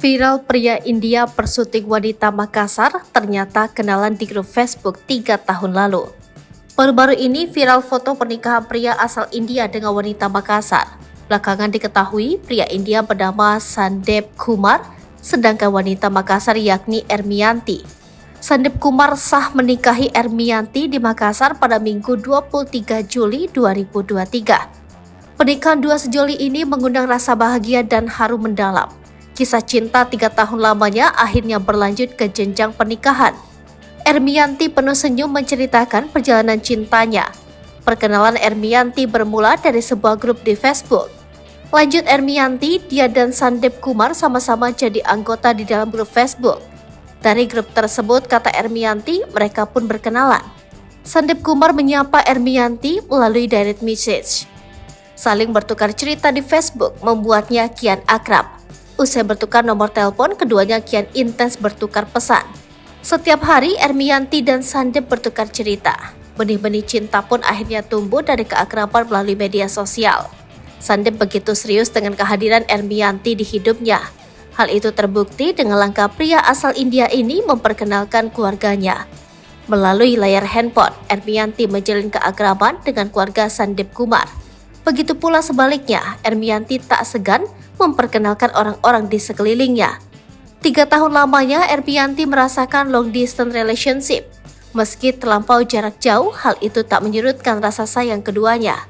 Viral pria India persuting wanita Makassar ternyata kenalan di grup Facebook 3 tahun lalu. Baru-baru ini viral foto pernikahan pria asal India dengan wanita Makassar. Belakangan diketahui pria India bernama Sandep Kumar, sedangkan wanita Makassar yakni Ermianti. Sandep Kumar sah menikahi Ermianti di Makassar pada Minggu 23 Juli 2023. Pernikahan dua sejoli ini mengundang rasa bahagia dan haru mendalam. Kisah cinta 3 tahun lamanya akhirnya berlanjut ke jenjang pernikahan. Ermianti penuh senyum menceritakan perjalanan cintanya. Perkenalan Ermianti bermula dari sebuah grup di Facebook. Lanjut Ermianti, dia dan Sandep Kumar sama-sama jadi anggota di dalam grup Facebook. Dari grup tersebut, kata Ermianti, mereka pun berkenalan. Sandep Kumar menyapa Ermianti melalui direct message. Saling bertukar cerita di Facebook membuatnya kian akrab. Usai bertukar nomor telepon, keduanya kian intens bertukar pesan. Setiap hari, Ermianti dan Sandep bertukar cerita. Benih-benih cinta pun akhirnya tumbuh dari keakraban melalui media sosial. Sandep begitu serius dengan kehadiran Ermianti di hidupnya. Hal itu terbukti dengan langkah pria asal India ini memperkenalkan keluarganya. Melalui layar handphone, Ermianti menjalin keakraban dengan keluarga Sandep Kumar. Begitu pula sebaliknya, Ermianti tak segan memperkenalkan orang-orang di sekelilingnya. 3 tahun lamanya, Ermianti merasakan long distance relationship. Meski terlampau jarak jauh, hal itu tak menyurutkan rasa sayang keduanya.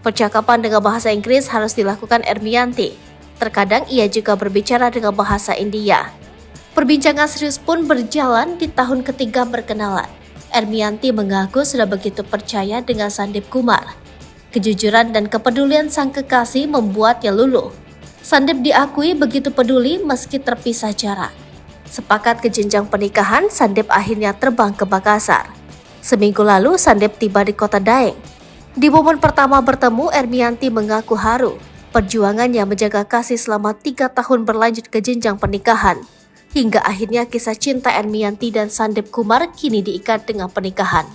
Percakapan dengan bahasa Inggris harus dilakukan Ermianti. Terkadang ia juga berbicara dengan bahasa India. Perbincangan serius pun berjalan di tahun ketiga berkenalan. Ermianti mengaku sudah begitu percaya dengan Sandep Kumar. Kejujuran dan kepedulian sang kekasih membuatnya luluh. Sandep diakui begitu peduli meski terpisah jarak. Sepakat ke jenjang pernikahan, Sandep akhirnya terbang ke Makassar. Seminggu lalu, Sandep tiba di kota Daeng. Di momen pertama bertemu, Ermianti mengaku haru. Perjuangannya menjaga kasih selama 3 tahun berlanjut ke jenjang pernikahan. Hingga akhirnya kisah cinta Ermianti dan Sandep Kumar kini diikat dengan pernikahan.